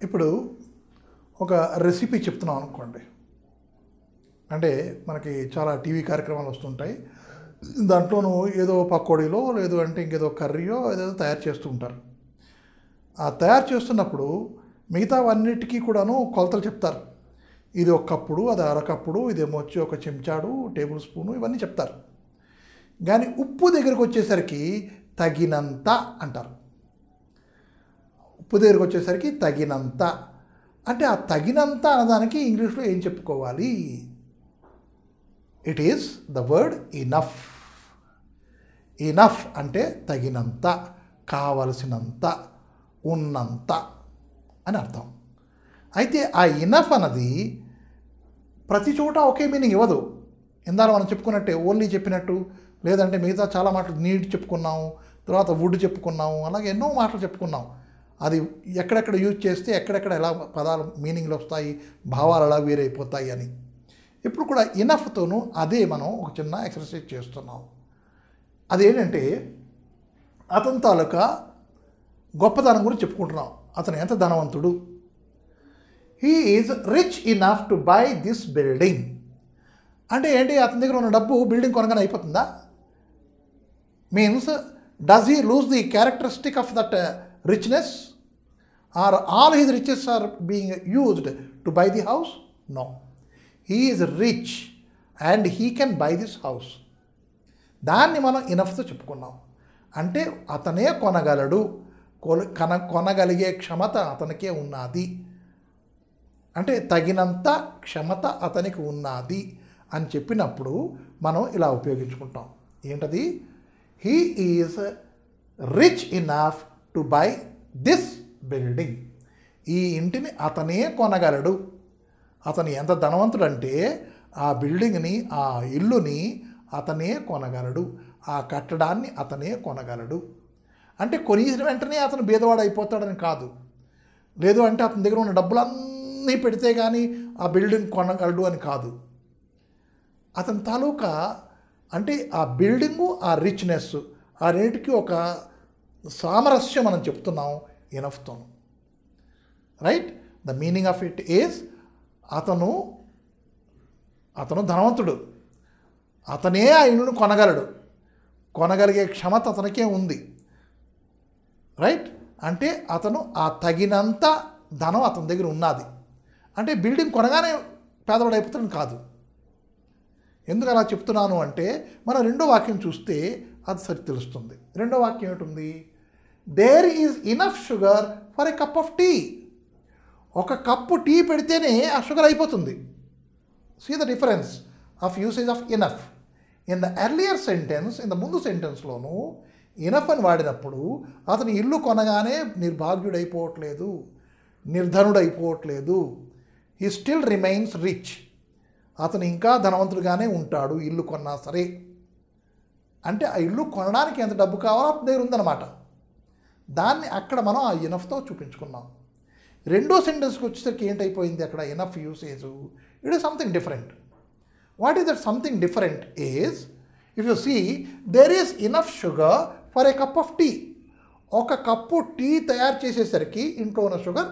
ఇప్పుడు ఒక రెసిపీ చెప్తున్నాం అనుకోండి. అంటే మనకి చాలా టీవీ కార్యక్రమాలు వస్తుంటాయి. దాంట్లోనూ ఏదో పకోడీలో లేదు అంటే ఇంకేదో కర్రీయో ఏదేదో తయారు చేస్తూ ఉంటారు. ఆ తయారు చేస్తున్నప్పుడు మిగతావన్నిటికీ కూడాను కొలతలు చెప్తారు. ఇది ఒక కప్పుడు, అది అరకప్పుడు, ఇదేమో వచ్చి ఒక చెంచాడు, టేబుల్ స్పూను, ఇవన్నీ చెప్తారు. కానీ ఉప్పు దగ్గరికి వచ్చేసరికి తగినంత అంటారు. ఉప్పు దగ్గరికి వచ్చేసరికి తగినంత అంటే ఆ తగినంత అన్నదానికి ఇంగ్లీష్లో ఏం చెప్పుకోవాలి? It is the word enough. Enough అంటే తగినంత, కావలసినంత, ఉన్నంత అని అర్థం. అయితే ఆ ఇనఫ్ అన్నది ప్రతి చోట ఒకే మీనింగ్ ఇవ్వదు. ఇందాక మనం చెప్పుకున్నట్టే ఓన్లీ చెప్పినట్టు, లేదంటే మిగతా చాలా మాటలు నీడ్ చెప్పుకున్నాము, తర్వాత వుడ్ చెప్పుకున్నాము, అలాగే ఎన్నో మాటలు చెప్పుకున్నాం. అది ఎక్కడెక్కడ యూజ్ చేస్తే ఎక్కడెక్కడ ఎలా పదాలు మీనింగ్లు వస్తాయి, భావాలు ఎలా వేరైపోతాయి అని. ఇప్పుడు కూడా ఇనఫ్తోనూ అదే మనం ఒక చిన్న ఎక్సర్సైజ్ చేస్తున్నాం. అదేంటంటే అతని తాలూకా గొప్పదనం గురించి చెప్పుకుంటున్నాం. అతను ఎంత ధనవంతుడు. He is rich enough to buy this building. అంటే ఏంటి? అతని దగ్గర ఉన్న డబ్బు బిల్డింగ్ కొనగానే అయిపోతుందా? Means does he loose the characteristic of that richness, or all his riches are being used to buy the house? No. He is rich and he can buy this house. దాన్ని మనం ఇనఫ్తో చెప్పుకున్నాం. అంటే అతనే కొనగలడు, కొనగలిగే క్షమత అతనికే ఉన్నది. అంటే తగినంత క్షమత అతనికి ఉన్నది అని చెప్పినప్పుడు మనం ఇలా ఉపయోగించుకుంటాం. ఏంటది? He is rich enough to buy this building. ఈ ఇంటిని అతనే కొనగలడు. అతను ఎంత ధనవంతుడు అంటే ఆ బిల్డింగ్ని, ఆ ఇల్లుని అతనే కొనగలడు, ఆ కట్టడాన్ని అతనే కొనగలడు. అంటే కొనేసిన వెంటనే అతను బీదవాడు అయిపోతాడని కాదు. లేదు అంటే అతని దగ్గర ఉన్న డబ్బులన్నీ పెడితే కానీ ఆ బిల్డింగ్ కొనగలడు అని కాదు. అతని తాలూకా అంటే ఆ బిల్డింగు, ఆ రిచ్నెస్, ఆ రెంటికి ఒక సామరస్యం మనం చెప్తున్నాం ఇనఫ్తో. Right? The meaning of it is అతను ధనవంతుడు, అతనే ఆ ఇల్లును కొనగలడు, కొనగలిగే క్షమత అతనికే ఉంది. రైట్? అంటే అతను ఆ తగినంత ధనం అతని దగ్గర ఉన్నది. అంటే బిల్డింగ్ కొనగానే పేదవాడు అయిపోతాడని కాదు. ఎందుకు అలా చెప్తున్నాను అంటే మనం రెండో వాక్యం చూస్తే అది సరి తెలుస్తుంది. రెండో వాక్యం ఏమిటి? There is enough sugar for a cup of tea. ఒక కప్పు టీ పెడితేనే ఆ షుగర్ అయిపోతుంది. See the difference of usage of enough. In the earlier sentence, in the ముందు సెంటెన్స్లోనూ ఇనఫ్ అని వాడినప్పుడు అతని ఇల్లు కొనగానే నిర్భాగ్యుడైపోవట్లేదు, నిర్ధనుడైపోవట్లేదు. He still remains rich. అతను ఇంకా ధనవంతుడుగానే ఉంటాడు ఇల్లు కొన్నా సరే. అంటే ఆ ఇల్లు కొనడానికి ఎంత డబ్బు కావాలో అతని దగ్గర ఉందన్నమాట. దాన్ని అక్కడ మనం ఆ ఇనఫ్తో చూపించుకున్నాం. రెండో సెంటెన్స్కి వచ్చేసరికి ఏంటైపోయింది? అక్కడ enough usage it is something different. What is that something different is, if you see there is enough sugar for a cup of tea. ఒక కప్పు టీ తయారు చేసేసరికి ఇంట్లో ఉన్న షుగర్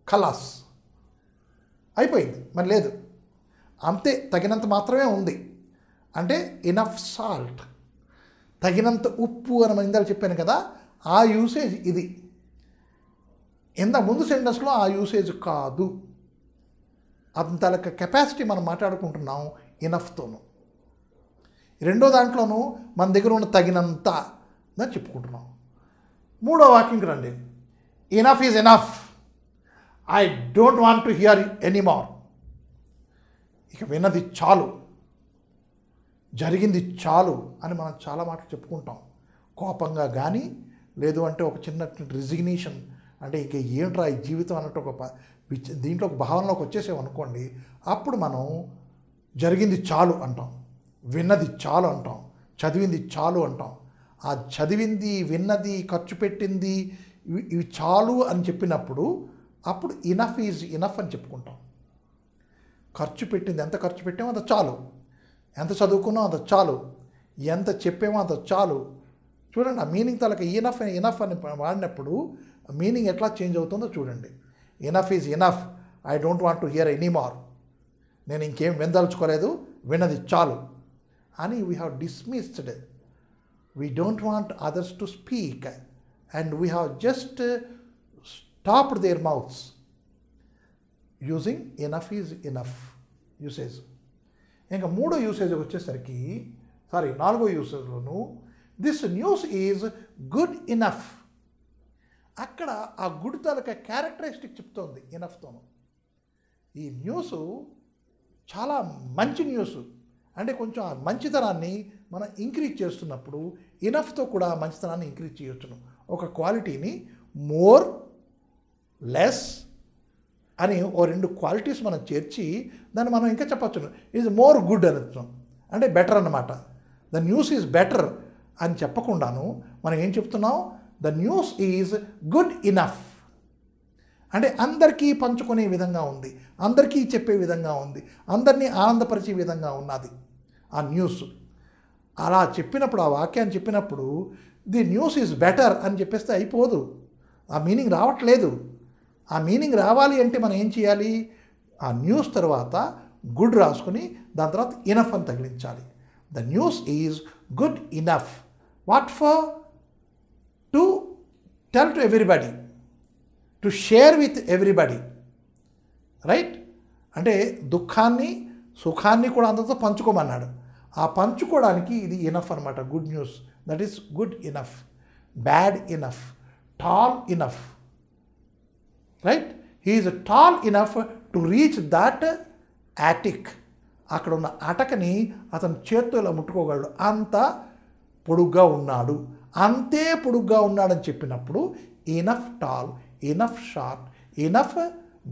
ఖలాస్ అయిపోయింది, మరి లేదు, అంతే, తగినంత మాత్రమే ఉంది. అంటే ఇనఫ్ సాల్ట్, తగినంత ఉప్పు అని మనం ఇందాక చెప్పాను కదా, ఆ యూసేజ్ ఇది. ఇంత ముందు సెంటెన్స్లో ఆ యూసేజ్ కాదు. అతని తాలూకా కెపాసిటీ మనం మాట్లాడుకుంటున్నాం ఇనఫ్తోను. రెండో దాంట్లోనూ మన దగ్గర ఉన్న తగినంత అని చెప్పుకుంటున్నాం. మూడో వాక్యంకి రండి. Enough is enough, I don't want to hear anymore. ఇక విన్నది చాలు, జరిగింది చాలు అని మనం చాలా మాటలు చెప్పుకుంటాం. కోపంగా కానీ, లేదు అంటే ఒక చిన్న రిజిగ్నేషన్, అంటే ఇక ఏంట్రా ఈ జీవితం అన్నట్టు ఒక దీంట్లో ఒక భావనలోకి వచ్చేసామనుకోండి, అప్పుడు మనం జరిగింది చాలు అంటాం, విన్నది చాలు అంటాం, చదివింది చాలు అంటాం. ఆ చదివింది, విన్నది, ఖర్చు పెట్టింది ఇవి చాలు అని చెప్పినప్పుడు అప్పుడు ఇనఫ్ ఈజ్ ఇనఫ్ అని చెప్పుకుంటాం. ఖర్చు పెట్టింది, ఎంత ఖర్చు పెట్టామో అంత చాలు, ఎంత చదువుకున్నామో అంత చాలు, ఎంత చెప్పామో అంత చాలు. చూడండి ఆ మీనింగ్ తాలూకా ఇనఫ్ అని వాడినప్పుడు మీనింగ్ ఎట్లా చేంజ్ అవుతుందో చూడండి. Enough is enough, I don't want to hear anymore, నేను ఇంకేం వినదలుచుకోలేదు, విన్నది చాలు అని we have dismissed. We don't want others to speak and we have just stopped their mouths using enough is enough usage. ఇంకా మూడో యూసేజ్ వచ్చేసరికి నాలుగో యూసేజ్లోను this news is good enough. అక్కడ ఆ గుడ్ తాలూకా క్యారెక్టరిస్టిక్ చెప్తోంది ఇనఫ్తోను. ఈ న్యూస్ చాలా మంచి న్యూస్ అంటే కొంచెం ఆ మంచితనాన్ని మనం ఇంక్రీజ్ చేస్తున్నప్పుడు ఇనఫ్తో కూడా మంచితనాన్ని ఇంక్రీజ్ చేయొచ్చును. ఒక క్వాలిటీని మోర్ లెస్ అని ఓ రెండు క్వాలిటీస్ మనం చేర్చి దాన్ని మనం ఇంకా చెప్పచ్చును ఈజ్ మోర్ గుడ్ అని అంటే బెటర్ అన్నమాట. ద న్యూస్ ఈజ్ బెటర్ అని చెప్పకుండాను మనం ఏం చెప్తున్నాం, the news is good enough అంటే అందరికీ పంచుకునే విధంగా ఉంది, అందరికీ చెప్పే విధంగా ఉంది, అందరినీ ఆనందపరిచే విధంగా ఉన్నది ఆ న్యూస్. అలా చెప్పినప్పుడు, ఆ వాక్యాన్ని చెప్పినప్పుడు ది న్యూస్ ఈజ్ బెటర్ అని చెప్పేస్తే అయిపోదు, ఆ మీనింగ్ రావట్లేదు. ఆ మీనింగ్ రావాలి అంటే మనం ఏం చేయాలి, ఆ న్యూస్ తర్వాత గుడ్ రాసుకుని దాని తర్వాత ఇనఫ్ అని తగిలించాలి. The news is good enough. What for? To tell to everybody, to share with everybody, right? అంటే దుఃఖాన్ని సుఖాన్ని కూడా అందరితో పంచుకోమన్నాడు. ఆ పంచుకోవడానికి ఇది ఇనఫ్ అనమాట, good news. That is good enough, bad enough, tall enough, right? He is tall enough to reach that attic. అక్కడ ఉన్న అటకని అతను చేత్తో ఇలా ముట్టుకోగలడు, అంత పొడుగ్గా ఉన్నాడు. అంతే పొడుగ్గా ఉన్నాడని చెప్పినప్పుడు enough tall, enough short, enough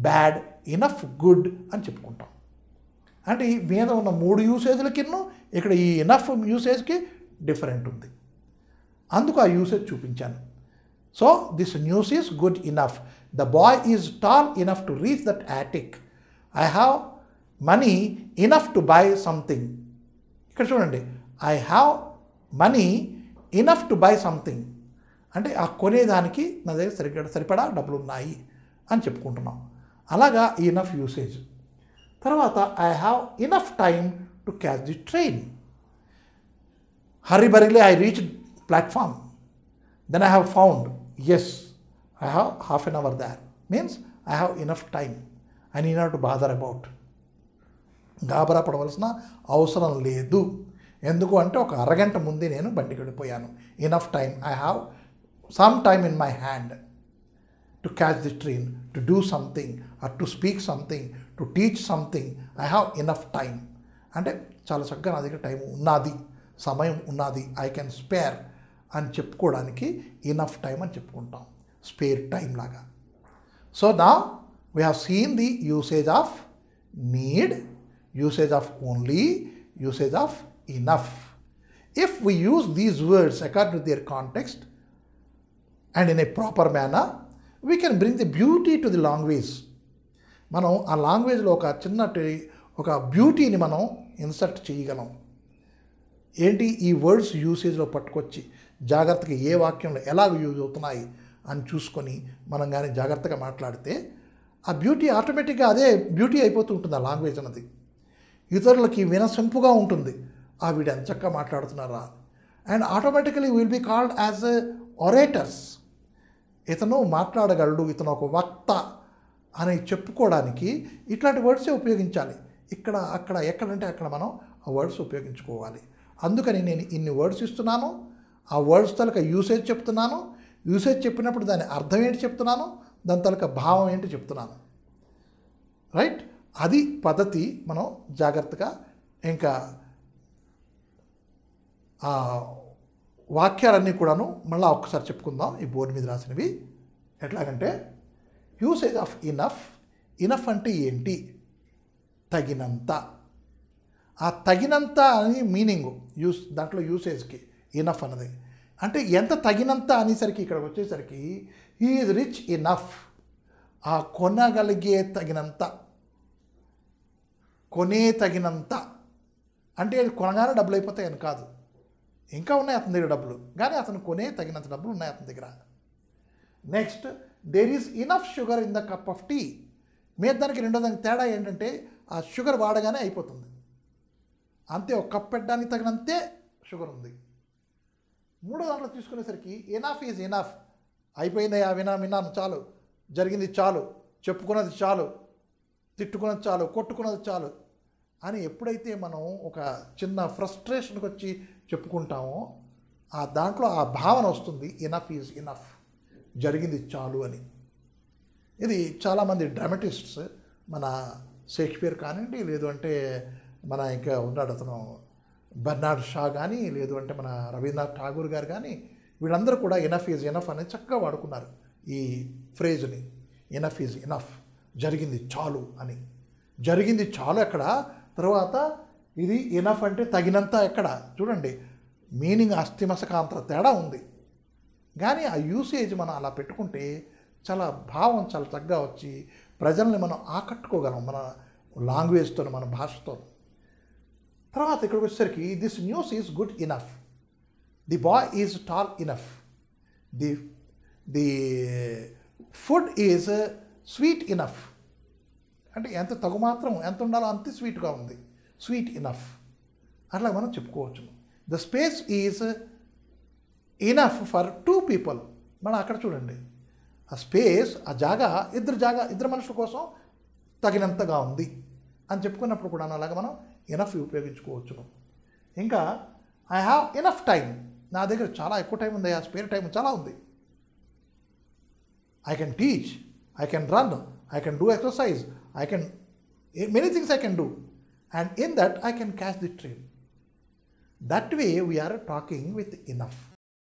bad, enough good అని చెప్పుకుంటాం. అంటే ఈ మీద ఉన్న మూడు యూసేజ్లకిన్నో ఇక్కడ ఈ ఇనఫ్ యూసేజ్కి డిఫరెంట్ ఉంది, అందుకు ఆ యూసేజ్ చూపించాను. So this news is good enough. The boy is tall enough to reach that యాటిక్. I have money enough to buy something. ఇక్కడ చూడండి, I have money enough to buy something అంటే ఆ కొనేదానికి నా దగ్గర సరిపడా డబ్బులు ఉన్నాయి అని చెప్పుకుంటున్నాం. అలాగా ఇనఫ్ యూసేజ్. తర్వాత I have enough time to catch the train. Hurry barely I reach platform, then I have found as I have half an hour there, means I have enough time, I need not to bother about. గాబరా పడవలసిన అవసరం లేదు. ఎందుకు అంటే ఒక అరగంట ముందే నేను బండికి వెళ్ళిపోయాను. Enough time, I have some time in my hand to catch the train, to do something or to speak something, to teach something. I have enough time అంటే చాలా చక్కగా నా దగ్గర టైం ఉన్నది, సమయం ఉన్నది, ఐ కెన్ స్పేర్ అని చెప్పుకోవడానికి ఇనఫ్ టైం అని చెప్పుకుంటాం, స్పేర్ టైం లాగా. సో నా we have seen the usage of need, usage of only, usage of enough. If we use these words according to their context and in a proper manner, we can bring the beauty to the language. మనం ఆ లాంగ్వేజ్లో ఒక చిన్నటి ఒక బ్యూటీని మనం insert చేయగలం. ఏంటి? ఈ words యూసేజ్లో పట్టుకొచ్చి జాగ్రత్తగా ఏ వాక్యంలో ఎలాగ యూజ్ అవుతున్నాయి అని చూసుకొని మనం కానీ జాగ్రత్తగా మాట్లాడితే ఆ బ్యూటీ ఆటోమేటిక్గా అదే బ్యూటీ అయిపోతూ ఉంటుంది ఆ లాంగ్వేజ్ అన్నది. ఇతరులకి వినసొంపుగా ఉంటుంది, ఆ వీడు ఎంత చక్కగా మాట్లాడుతున్నారా, and automatically will be called as orators. ఇతను మాట్లాడగలడు, ఇతను ఒక వక్త అని చెప్పుకోవడానికి ఇట్లాంటి వర్డ్సే ఉపయోగించాలి. ఇక్కడ అక్కడ ఎక్కడంటే అక్కడ మనం ఆ వర్డ్స్ ఉపయోగించుకోవాలి. అందుకని నేను ఇన్ని వర్డ్స్ ఇస్తున్నాను, ఆ వర్డ్స్ తలక యూసేజ్ చెప్తున్నాను, యూసేజ్ చెప్పినప్పుడు దాని అర్థం ఏంటి చెప్తున్నాను, దాని తలక భావం ఏంటి చెప్తున్నాను, రైట్? అది పద్ధతి. మనం జాగ్రత్తగా ఇంకా ఆ వాక్యాలన్నీ కూడాను మళ్ళీ ఒక్కసారి చెప్పుకుందాం. ఈ బోర్డు మీద రాసినవి ఎట్లాగంటే యూసేజ్ ఆఫ్ ఇనఫ్. ఇనఫ్ అంటే ఏంటి? తగినంత. ఆ తగినంత అని మీనింగు దాంట్లో యూసేజ్కి ఇనఫ్ అన్నది అంటే ఎంత తగినంత అనేసరికి ఇక్కడికి వచ్చేసరికి హీ ఈజ్ రిచ్ ఇనఫ్. ఆ కొనగలిగే తగినంత, కొనే తగినంత అంటే కొనగానే డబ్బులు అయిపోతాయని కాదు, ఇంకా ఉన్నాయి అతని దగ్గర డబ్బులు, కానీ అతను కొనే తగినంత డబ్బులు ఉన్నాయి అతని దగ్గర. Next there is enough sugar in the cup of tea. మీద దానికి రెండో దానికి తేడా ఏంటంటే ఆ షుగర్ వాడగానే అయిపోతుంది, అంతే. ఒక కప్ పెట్టడానికి తగినంతే షుగర్ ఉంది. మూడో దాంట్లో తీసుకునేసరికి ఎనఫ్ ఈజ్ ఎనఫ్, అయిపోయిందయ్యా, విన్నాను చాలు, జరిగింది చాలు, చెప్పుకున్నది చాలు, తిట్టుకున్నది చాలు, కొట్టుకున్నది చాలు అని ఎప్పుడైతే మనం ఒక చిన్న ఫ్రస్ట్రేషన్కి వచ్చి చెప్పుకుంటామో ఆ దాంట్లో ఆ భావన వస్తుంది, ఎనఫ్ ఈజ్ ఎనఫ్, జరిగింది చాలు అని. ఇది చాలామంది డ్రామటిస్ట్స్, మన షేక్స్పియర్ కానివ్వండి, లేదు అంటే మన ఇంకా ఉన్నాడు అతను బెర్నార్డ్ షా కానీ, లేదు అంటే మన రవీంద్రనాథ్ ఠాగూర్ గారు కానీ, వీళ్ళందరూ కూడా ఎనఫ్ ఈజ్ ఎనఫ్ అనేది చక్కగా వాడుకున్నారు ఈ ఫ్రేజ్ని. ఎనఫ్ ఈజ్ ఎనఫ్, జరిగింది చాలు అని. జరిగింది చాలు ఎక్కడ, తర్వాత ఇది ఎనఫ్ అంటే తగినంత ఎక్కడ, చూడండి మీనింగ్ అస్థిమసకాంతర తేడా ఉంది. కానీ ఆ యూసేజ్ మనం అలా పెట్టుకుంటే చాలా భావం చాలా చక్కగా వచ్చి ప్రజల్ని మనం ఆకట్టుకోగలం మన లాంగ్వేజ్తో, మన భాషతో. తర్వాత ఇక్కడికి వచ్చేసరికి this news is good enough, the boy is tall enough, the food is sweet enough, అంటే ఎంత తగుమాత్రం ఎంత ఉండాలో అంతే స్వీట్గా ఉంది, స్వీట్ ఇనఫ్ అట్లా మనం చెప్పుకోవచ్చు. The space is enough for 2 people. మనం అక్కడ చూడండి ఆ స్పేస్, ఆ ఇద్దరు మనుషుల కోసం తగినంతగా ఉంది అని చెప్పుకున్నప్పుడు కూడా అలాగా మనం ఎనఫ్ ఉపయోగించుకోవచ్చును. ఇంకా ఐ హ్యావ్ ఎనఫ్ టైం, నా దగ్గర చాలా ఎక్కువ టైం ఉంది, ఆ స్పేర్ టైం చాలా ఉంది. I can teach, I can run, I can do exercise, I can many things I can do, and in that I can catch the train. That way we are talking with enough.